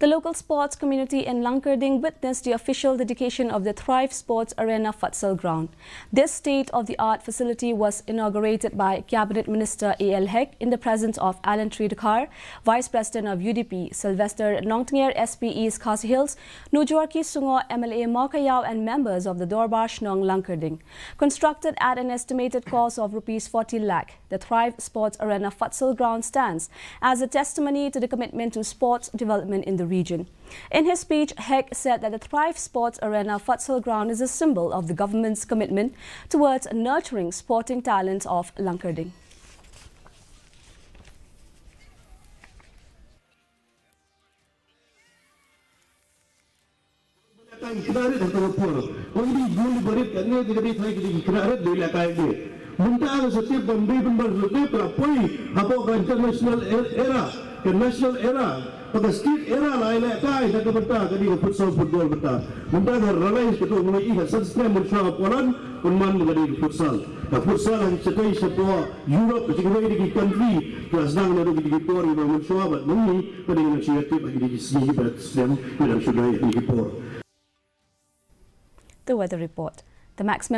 The local sports community in Langkarding witnessed the official dedication of the Thrive Sports Arena Futsal ground. This state-of-the-art facility was inaugurated by Cabinet Minister A.L. Hek in the presence of Alan Tridakar, Vice President of UDP, Sylvester Nongtinger SP East Khasi Hills, Nujorki Sungo MLA Maukayao and members of the Dorbar Shnong Langkarding. Constructed at an estimated cost of Rs 40 lakh, the Thrive Sports Arena Futsal ground stands as a testimony to the commitment to sports development in the region. In his speech, Hek said that the Thrive Sports Arena Futsal ground is a symbol of the government's commitment towards nurturing sporting talents of Langkarding. Munta setiap pembeli pelapui apa international era, ke national era, pada state era lain kai dah kebetul kadi futsal football betul. Munta dah realize kita mulai ikat subscribe muncul apalan penman kadi futsal. Ka futsal yang setai sebuah Europe kecuali di country kelas dang ada di Gipor yang muncul abad muni pada inisiatif di sini pada sistem dan sudah di Gipor. The weather report. The maximum